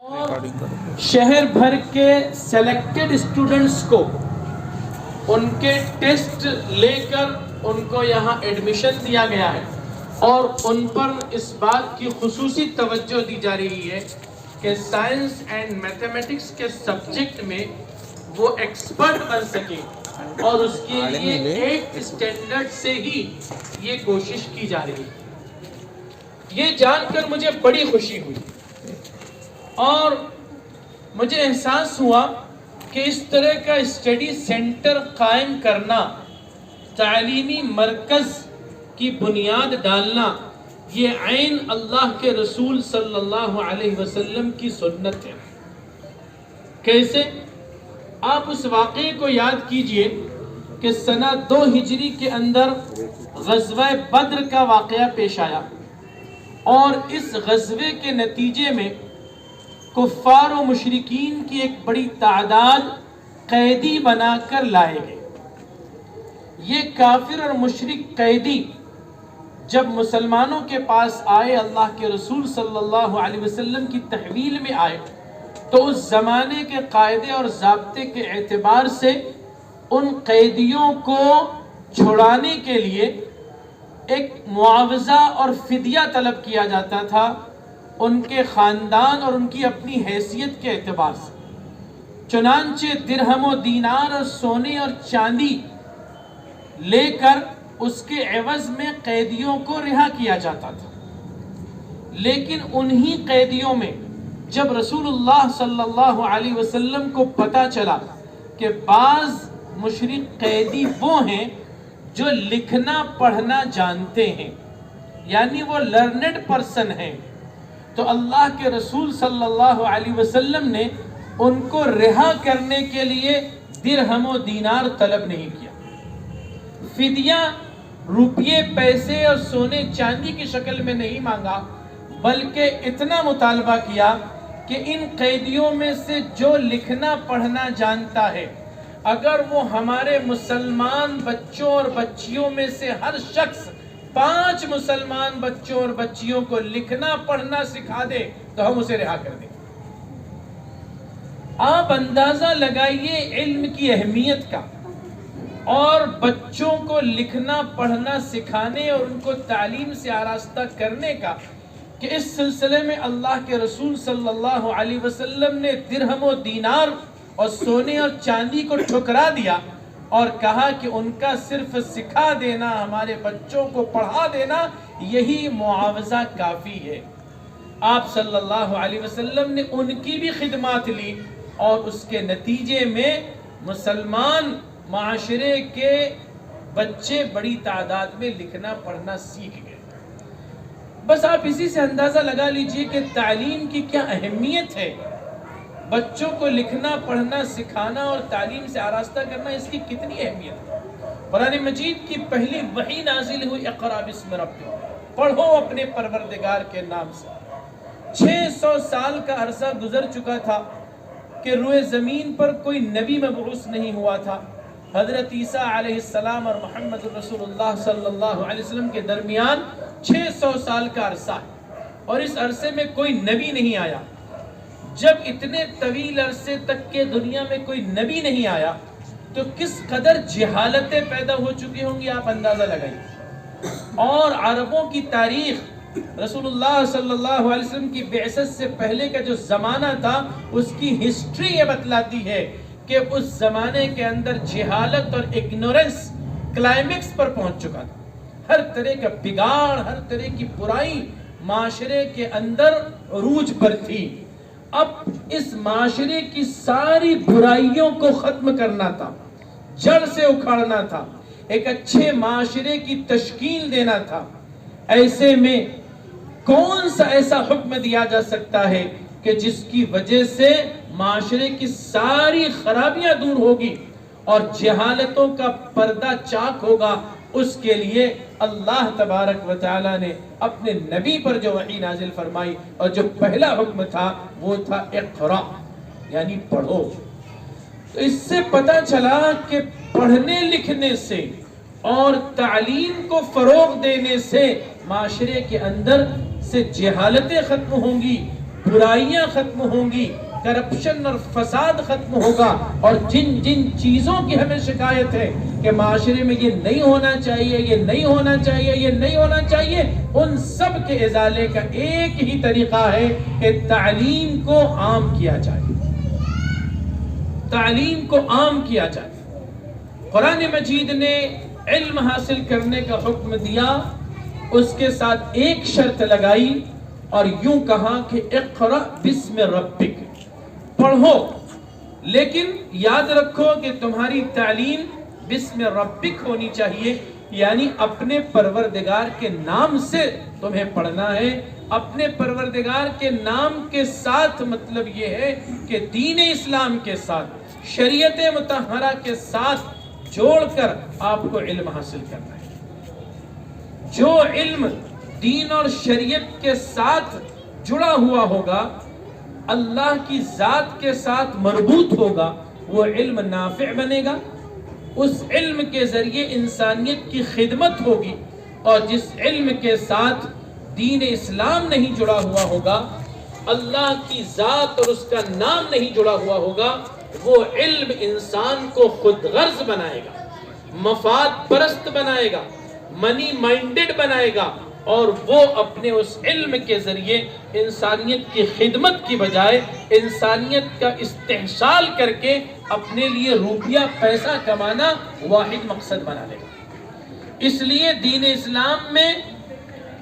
اور شہر بھر کے سلیکٹڈ اسٹوڈنٹس کو ان کے ٹیسٹ لے کر ان کو یہاں ایڈمیشن دیا گیا ہے اور ان پر اس بات کی خصوصی توجہ دی جا رہی ہے کہ سائنس اینڈ میتھمیٹکس کے سبجیکٹ میں وہ ایکسپرٹ بن سکیں اور اس کے لیے ایک اسٹینڈرڈ سے ہی یہ کوشش کی جا رہی ہے۔ یہ جان کر مجھے بڑی خوشی ہوئی اور مجھے احساس ہوا کہ اس طرح کا اسٹڈی سینٹر قائم کرنا، تعلیمی مرکز کی بنیاد ڈالنا، یہ عین اللہ کے رسول صلی اللہ علیہ وسلم کی سنت ہے۔ کیسے؟ آپ اس واقعے کو یاد کیجئے کہ سنہ 2 ہجری کے اندر غزوہ بدر کا واقعہ پیش آیا اور اس غزوے کے نتیجے میں کفار و مشرکین کی ایک بڑی تعداد قیدی بنا کر لائے گئے۔ یہ کافر اور مشرک قیدی جب مسلمانوں کے پاس آئے، اللہ کے رسول صلی اللہ علیہ وسلم کی تحویل میں آئے، تو اس زمانے کے قاعدے اور ضابطے کے اعتبار سے ان قیدیوں کو چھڑانے کے لیے ایک معاوضہ اور فدیہ طلب کیا جاتا تھا ان کے خاندان اور ان کی اپنی حیثیت کے اعتبار سے۔ چنانچہ درہم و دینار اور سونے اور چاندی لے کر اس کے عوض میں قیدیوں کو رہا کیا جاتا تھا۔ لیکن انہی قیدیوں میں جب رسول اللہ صلی اللہ علیہ وسلم کو پتہ چلا کہ بعض مشرک قیدی وہ ہیں جو لکھنا پڑھنا جانتے ہیں، یعنی وہ لرنڈ پرسن ہیں، تو اللہ کے رسول صلی اللہ علیہ وسلم نے ان کو رہا کرنے کے لیے درہم و دینار طلب نہیں کیا، فدیہ روپیے پیسے اور سونے چاندی کی شکل میں نہیں مانگا، بلکہ اتنا مطالبہ کیا کہ ان قیدیوں میں سے جو لکھنا پڑھنا جانتا ہے، اگر وہ ہمارے مسلمان بچوں اور بچیوں میں سے ہر شخص 5 مسلمان بچوں اور بچیوں کو لکھنا پڑھنا سکھا دے تو ہم اسے رہا کر دیں۔ آپ اندازہ لگائیے علم کی اہمیت کا اور بچوں کو لکھنا پڑھنا سکھانے اور ان کو تعلیم سے آراستہ کرنے کا، کہ اس سلسلے میں اللہ کے رسول صلی اللہ علیہ وسلم نے درہم و دینار اور سونے اور چاندی کو ٹھکرا دیا اور کہا کہ ان کا صرف سکھا دینا، ہمارے بچوں کو پڑھا دینا، یہی معاوضہ کافی ہے۔ آپ صلی اللہ علیہ وسلم نے ان کی بھی خدمات لی اور اس کے نتیجے میں مسلمان معاشرے کے بچے بڑی تعداد میں لکھنا پڑھنا سیکھ گئے۔ بس آپ اسی سے اندازہ لگا لیجئے کہ تعلیم کی کیا اہمیت ہے، بچوں کو لکھنا پڑھنا سکھانا اور تعلیم سے آراستہ کرنا، اس کی کتنی اہمیت ہے۔ قرآن مجید کی پہلی وحی نازل ہوئی اقرأ بسم ربک، پڑھو اپنے پروردگار کے نام سے۔ 600 سال کا عرصہ گزر چکا تھا کہ روئے زمین پر کوئی نبی مبعوث نہیں ہوا تھا۔ حضرت عیسیٰ علیہ السلام اور محمد رسول اللہ صلی اللہ علیہ وسلم کے درمیان 600 سال کا عرصہ ہے اور اس عرصے میں کوئی نبی نہیں آیا۔ جب اتنے طویل عرصے تک کے دنیا میں کوئی نبی نہیں آیا تو کس قدر جہالتیں پیدا ہو چکی ہوں گی، آپ اندازہ لگائیے۔ اور عربوں کی تاریخ، رسول اللہ صلی اللہ علیہ وسلم کی بعثت سے پہلے کا جو زمانہ تھا، اس کی ہسٹری یہ بتلاتی ہے کہ اس زمانے کے اندر جہالت اور اگنورنس کلائمیکس پر پہنچ چکا تھا۔ ہر طرح کا بگاڑ، ہر طرح کی برائی معاشرے کے اندر عروج پر تھی۔ اب اس معاشرے کی ساری برائیوں کو ختم کرنا تھا، جڑ سے اکھاڑنا تھا، ایک اچھے معاشرے کی تشکیل دینا تھا۔ ایسے میں کون سا ایسا حکم دیا جا سکتا ہے کہ جس کی وجہ سے معاشرے کی ساری خرابیاں دور ہوگی اور جہالتوں کا پردہ چاک ہوگا؟ اس کے لیے اللہ تبارک و تعالی نے اپنے نبی پر جو وحی نازل فرمائی اور جو پہلا حکم تھا وہ تھا اقرا، یعنی پڑھو۔ تو اس سے پتہ چلا کہ پڑھنے لکھنے سے اور تعلیم کو فروغ دینے سے معاشرے کے اندر سے جہالتیں ختم ہوں گی، برائیاں ختم ہوں گی، کرپشن اور فساد ختم ہوگا، اور جن جن چیزوں کی ہمیں شکایت ہے کہ معاشرے میں یہ نہیں ہونا چاہیے، یہ نہیں ہونا چاہیے، یہ نہیں ہونا چاہیے، ان سب کے ازالے کا ایک ہی طریقہ ہے کہ تعلیم کو عام کیا جائے، تعلیم کو عام کیا جائے۔ قرآن مجید نے علم حاصل کرنے کا حکم دیا، اس کے ساتھ ایک شرط لگائی اور یوں کہا کہ اقرأ بسم ربک، پڑھو، لیکن یاد رکھو کہ تمہاری تعلیم بسم ربک ہونی چاہیے، یعنی اپنے پروردگار کے نام سے تمہیں پڑھنا ہے۔ اپنے پروردگار کے نام کے ساتھ مطلب یہ ہے کہ دین اسلام کے ساتھ، شریعت مطہرہ کے ساتھ جوڑ کر آپ کو علم حاصل کرنا ہے۔ جو علم دین اور شریعت کے ساتھ جڑا ہوا ہوگا، اللہ کی ذات کے ساتھ مربوط ہوگا، وہ علم نافع بنے گا، اس علم کے ذریعے انسانیت کی خدمت ہوگی، اور جس علم کے ساتھ دین اسلام نہیں جڑا ہوا ہوگا، اللہ کی ذات اور اس کا نام نہیں جڑا ہوا ہوگا، وہ علم انسان کو خود غرض بنائے گا، مفاد پرست بنائے گا، منی مائنڈڈ بنائے گا، اور وہ اپنے اس علم کے ذریعے انسانیت کی خدمت کی بجائے انسانیت کا استحصال کر کے اپنے لیے روپیہ پیسہ کمانا واحد مقصد بنا لے گا۔ اس لیے دین اسلام میں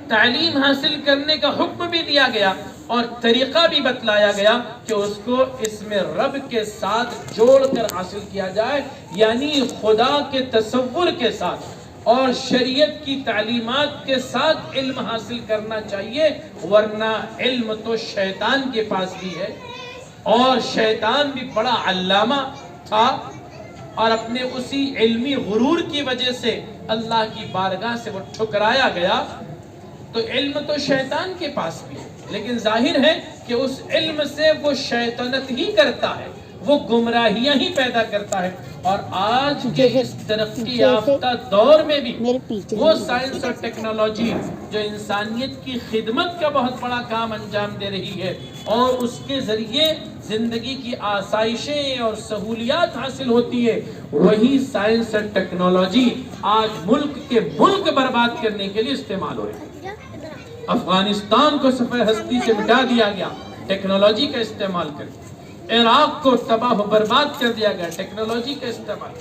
تعلیم حاصل کرنے کا حکم بھی دیا گیا اور طریقہ بھی بتلایا گیا کہ اس کو اسم رب کے ساتھ جوڑ کر حاصل کیا جائے، یعنی خدا کے تصور کے ساتھ اور شریعت کی تعلیمات کے ساتھ علم حاصل کرنا چاہیے، ورنہ علم تو شیطان کے پاس بھی ہے، اور شیطان بھی بڑا علامہ تھا، اور اپنے اسی علمی غرور کی وجہ سے اللہ کی بارگاہ سے وہ ٹھکرایا گیا۔ تو علم تو شیطان کے پاس بھی ہے، لیکن ظاہر ہے کہ اس علم سے وہ شیطنت ہی کرتا ہے، وہ گمراہیاں ہی پیدا کرتا ہے۔ اور آج کے اس ترقی یافتہ دور میں بھی وہ سائنس اور ٹیکنالوجی جو انسانیت کی خدمت کا بہت بڑا کام انجام دے رہی ہے، اور اس کے ذریعے زندگی کی آسائشیں اور سہولیات حاصل ہوتی ہے، وہی سائنس اور ٹیکنالوجی آج ملک کے ملک برباد کرنے کے لیے استعمال ہو رہی ہے۔ افغانستان کو صفحہ ہستی سے مٹا دیا گیا ٹیکنالوجی کا استعمال کر کے، عراق کو تباہ و برباد کر دیا گیا ٹیکنالوجی کا استعمال۔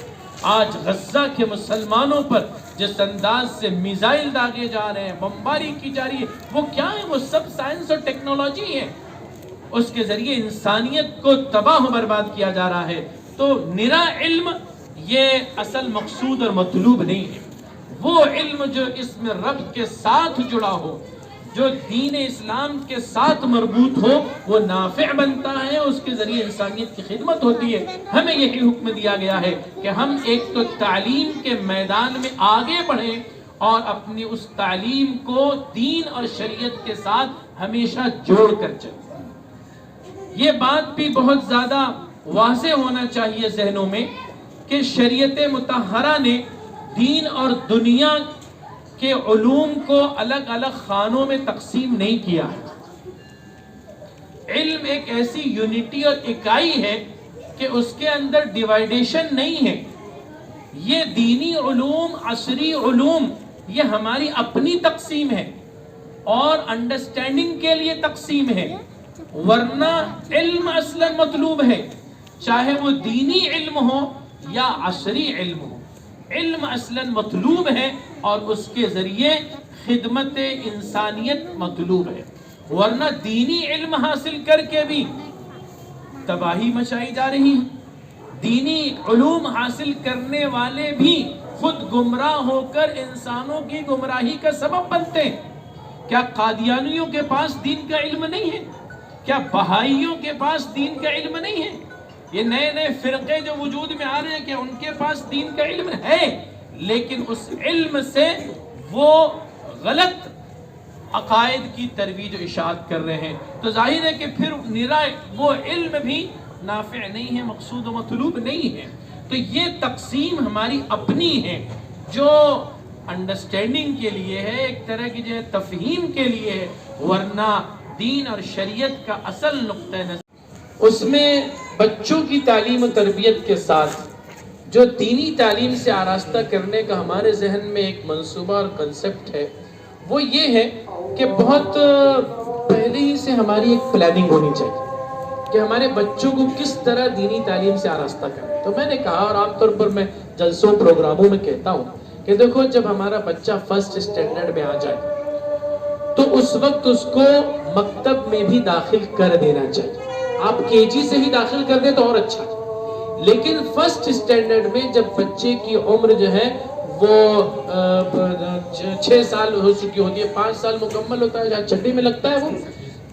آج غزہ کے مسلمانوں پر جس انداز سے میزائل داغے جا رہے ہیں، بمباری کی جا رہی ہے، وہ کیا ہے؟ وہ سب سائنس اور ٹیکنالوجی ہے، اس کے ذریعے انسانیت کو تباہ و برباد کیا جا رہا ہے۔ تو نرا علم یہ اصل مقصود اور مطلوب نہیں ہے، وہ علم جو اسم رب کے ساتھ جڑا ہو، جو دین اسلام کے ساتھ مربوط ہو، وہ نافع بنتا ہے، اس کے ذریعے انسانیت کی خدمت ہوتی ہے۔ ہمیں یہی حکم دیا گیا ہے کہ ہم ایک تو تعلیم کے میدان میں آگے بڑھیں اور اپنی اس تعلیم کو دین اور شریعت کے ساتھ ہمیشہ جوڑ کر چلیں۔ یہ بات بھی بہت زیادہ واضح ہونا چاہیے ذہنوں میں کہ شریعت مطہرہ نے دین اور دنیا کے علوم کو الگ الگ خانوں میں تقسیم نہیں کیا ہے۔ علم ایک ایسی یونٹی اور اکائی ہے کہ اس کے اندر ڈیوائیڈیشن نہیں ہے۔ یہ دینی علوم، عصری علوم، یہ ہماری اپنی تقسیم ہے اور انڈرسٹینڈنگ کے لیے تقسیم ہے، ورنہ علم اصلاً مطلوب ہے، چاہے وہ دینی علم ہو یا عصری علم ہو۔ علم اصلاً مطلوب ہے اور اس کے ذریعے خدمت انسانیت مطلوب ہے، ورنہ دینی علم حاصل کر کے بھی تباہی مچائی جا رہی ہے۔ دینی علوم حاصل کرنے والے بھی خود گمراہ ہو کر انسانوں کی گمراہی کا سبب بنتے ہیں۔ کیا قادیانیوں کے پاس دین کا علم نہیں ہے؟ کیا بہائیوں کے پاس دین کا علم نہیں ہے؟ یہ نئے نئے فرقے جو وجود میں آ رہے ہیں، کہ ان کے پاس دین کا علم ہے، لیکن اس علم سے وہ غلط عقائد کی ترویج و اشاعت کر رہے ہیں، تو ظاہر ہے کہ پھر نرا وہ علم بھی نافع نہیں ہے، مقصود و مطلوب نہیں ہے۔ تو یہ تقسیم ہماری اپنی ہے جو انڈرسٹینڈنگ کے لیے ہے، ایک طرح کی جو ہے تفہیم کے لیے ہے، ورنہ دین اور شریعت کا اصل نقطہ نظر، اس میں بچوں کی تعلیم و تربیت کے ساتھ جو دینی تعلیم سے آراستہ کرنے کا ہمارے ذہن میں ایک منصوبہ اور کنسپٹ ہے، وہ یہ ہے کہ بہت پہلے ہی سے ہماری ایک پلاننگ ہونی چاہیے کہ ہمارے بچوں کو کس طرح دینی تعلیم سے آراستہ کریں۔ تو میں نے کہا، اور عام طور پر میں جلسوں پروگراموں میں کہتا ہوں کہ دیکھو، جب ہمارا بچہ فرسٹ اسٹینڈرڈ میں آ جائے تو اس وقت اس کو مکتب میں بھی داخل کر دینا چاہیے۔ آپ کے جی سے بھی داخل کر دیں تو اور اچھا ہے، لیکن فرسٹ اسٹینڈرڈ میں جب بچے کی عمر جو ہے وہ 6 سال ہو چکی ہوتی ہے، 5 سال مکمل ہوتا ہے، جہاں چھٹی میں لگتا ہے وہ،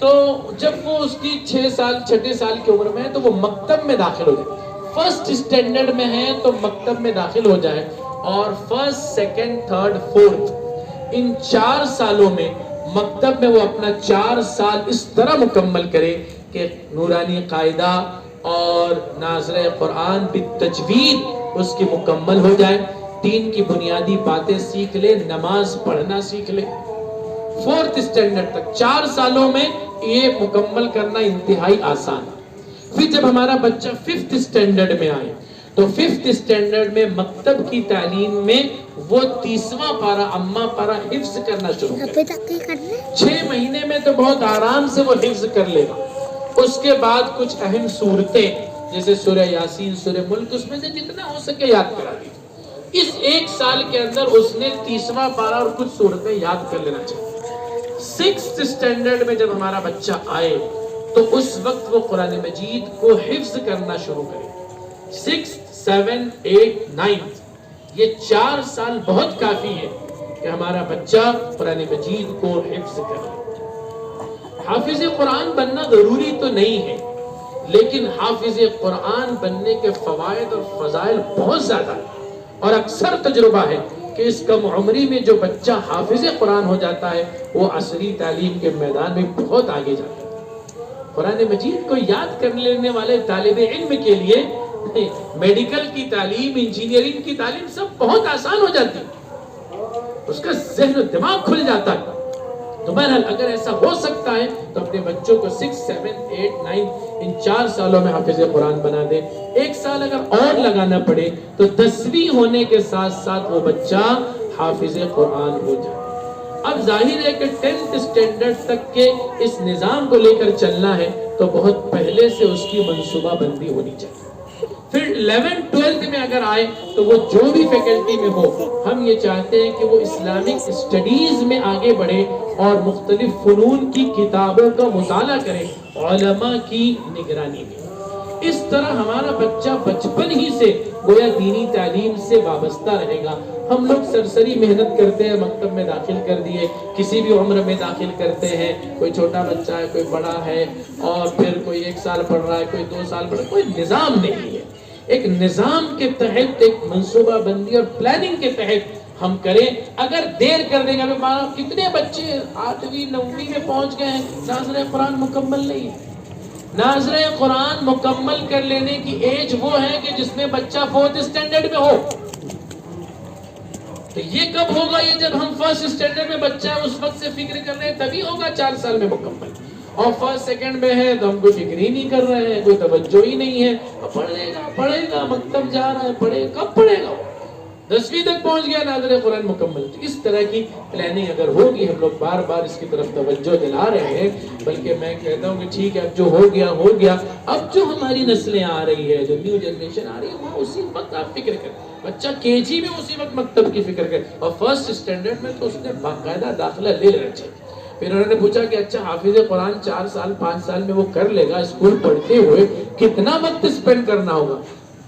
تو جب وہ اس کی 6 سال چھٹے سال کی عمر میں ہے تو وہ مکتب میں داخل ہو جائے۔ فرسٹ اسٹینڈرڈ میں ہے تو مکتب میں داخل ہو جائے، اور فرسٹ، سیکنڈ، تھرڈ، فورتھ، ان 4 سالوں میں مکتب میں وہ اپنا 4 سال اس طرح مکمل کرے کہ نورانی قاعدہ اور ناظرہ قرآن بالتجوید اس کی مکمل ہو جائے، دین کی بنیادی باتیں سیکھ لے، نماز پڑھنا سیکھ لے۔ 4th اسٹینڈرڈ تک 4 سالوں میں یہ مکمل کرنا انتہائی آسان ہے۔ پھر جب ہمارا بچہ 5th اسٹینڈرڈ میں آئے تو 5th اسٹینڈرڈ میں مکتب کی تعلیم میں وہ 30واں پارہ، اما پارہ حفظ کرنا شروع کرے۔ 6 مہینے میں تو بہت آرام سے وہ حفظ کر لے گا۔ اس کے بعد کچھ اہم صورتیں جیسے سورہ یاسین، سورہ ملک، اس میں سے جتنا ہو سکے یاد کرا دیجیے۔ اس 1 سال کے اندر اس نے 30واں پارہ اور کچھ صورتیں یاد کر لینا چاہیے۔ 6th اسٹینڈرڈ میں جب ہمارا بچہ آئے تو اس وقت وہ قرآن مجید کو حفظ کرنا شروع کرے۔ 6th، 7th، 8th، 9th، یہ 4 سال بہت کافی ہے کہ ہمارا بچہ قرآن مجید کو حفظ کرے۔ حافظ قرآن بننا ضروری تو نہیں ہے، لیکن حافظ قرآن بننے کے فوائد اور فضائل بہت زیادہ ہیں، اور اکثر تجربہ ہے کہ اس کم عمری میں جو بچہ حافظ قرآن ہو جاتا ہے وہ عصری تعلیم کے میدان میں بہت آگے جاتا ہے۔ قرآن مجید کو یاد کر لینے والے طالب علم کے لیے میڈیکل کی تعلیم، انجینئرنگ کی تعلیم سب بہت آسان ہو جاتی ہے، اس کا ذہن و دماغ کھل جاتا ہے۔ تو بہرحال اگر ایسا ہو سکتا ہے تو اپنے بچوں کو 6th، 7th، 8th، 9th ان 4 سالوں میں حافظ قرآن بنا دے۔ 1 سال اگر اور لگانا پڑے تو 10ویں ہونے کے ساتھ ساتھ وہ بچہ حافظ قرآن ہو جائے۔ اب ظاہر ہے کہ 10th اسٹینڈرڈ تک کے اس نظام کو لے کر چلنا ہے تو بہت پہلے سے اس کی منصوبہ بندی ہونی چاہیے۔ پھر 11th 12th میں اگر آئے تو وہ جو بھی فیکلٹی میں ہو، ہم یہ چاہتے ہیں کہ وہ اسلامک اسٹڈیز میں آگے بڑھے اور مختلف فنون کی کتابوں کا مطالعہ کرے علماء کی نگرانی میں۔ اس طرح ہمارا بچہ بچپن ہی سے گویا دینی تعلیم سے وابستہ رہے گا۔ ہم لوگ سرسری محنت کرتے ہیں، مکتب میں داخل کر دیے، کسی بھی عمر میں داخل کرتے ہیں، کوئی چھوٹا بچہ ہے، کوئی بڑا ہے، اور پھر کوئی 1 سال پڑھ رہا ہے، کوئی 2 سال پڑھ رہا ہے، کوئی نظام نہیں ہے۔ ایک نظام کے تحت، ایک منصوبہ بندی اور پلاننگ کے تحت ہم کریں۔ اگر دیر کر دیں گے، کتنے بچے 8ویں 9ویں میں پہنچ گئے ہیں، ناظرہ قرآن مکمل نہیں ہے۔ ناظرہ قرآن مکمل کر لینے کی ایج وہ ہے کہ جس میں بچہ 4th اسٹینڈرڈ میں ہو۔ تو یہ کب ہوگا؟ یہ جب ہم 1st اسٹینڈرڈ میں بچہ ہے اس وقت سے فکر کر رہے ہیں، تبھی ہوگا 4 سال میں مکمل۔ اور 1st 2nd میں ہے تو ہم کوئی فکر ہی نہیں کر رہے ہیں، کوئی توجہ ہی نہیں ہے۔ پڑھے گا، مکتب جا رہا ہے، پڑھے گا، کب پڑھے گا؟ 10ویں تک پہنچ گیا، ناظرہ قرآن مکمل۔ تو اس طرح کی پلاننگ اگر ہوگی، ہم لوگ بار بار اس کی طرف توجہ دلا رہے ہیں، بلکہ میں کہتا ہوں کہ ٹھیک ہے، اب جو ہو گیا ہو گیا۔ اب جو ہماری نسلیں آ رہی ہے، جو نیو جنریشن آ رہی ہے، وہ اسی وقت آپ فکر کریں۔ بچہ KG میں اسی وقت مکتب کی فکر کرے، اور 1st اسٹینڈرڈ میں تو اس نے باقاعدہ داخلہ لے لینا چاہیے۔ پھر انہوں نے پوچھا کہ اچھا حافظ قرآن 4 سال 5 سال میں وہ کر لے گا، اسکول پڑھتے ہوئے کتنا وقت اسپینڈ کرنا ہوگا؟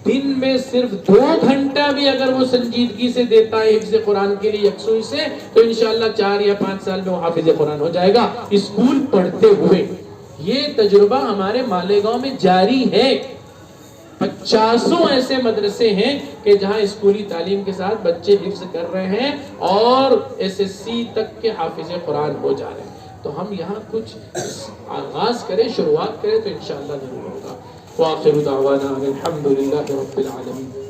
دن میں صرف 2 گھنٹہ بھی اگر وہ سنجیدگی سے دیتا ہے حفظ قرآن کے لیے یکسوئی سے، تو انشاءاللہ 4 یا 5 سال میں وہ حافظ قرآن ہو جائے گا اسکول پڑھتے ہوئے۔ یہ تجربہ ہمارے مالیگاؤں میں جاری ہے۔ 50 ایسے مدرسے ہیں کہ جہاں اسکولی تعلیم کے ساتھ بچے حفظ کر رہے ہیں اور SSC تک کے حافظ قرآن ہو جا رہے ہیں۔ تو ہم یہاں کچھ آغاز کریں، شروعات کریں تو انشاءاللہ ضرور ہوگا۔ وآخر دعوانا الحمد للہ رب العالمین۔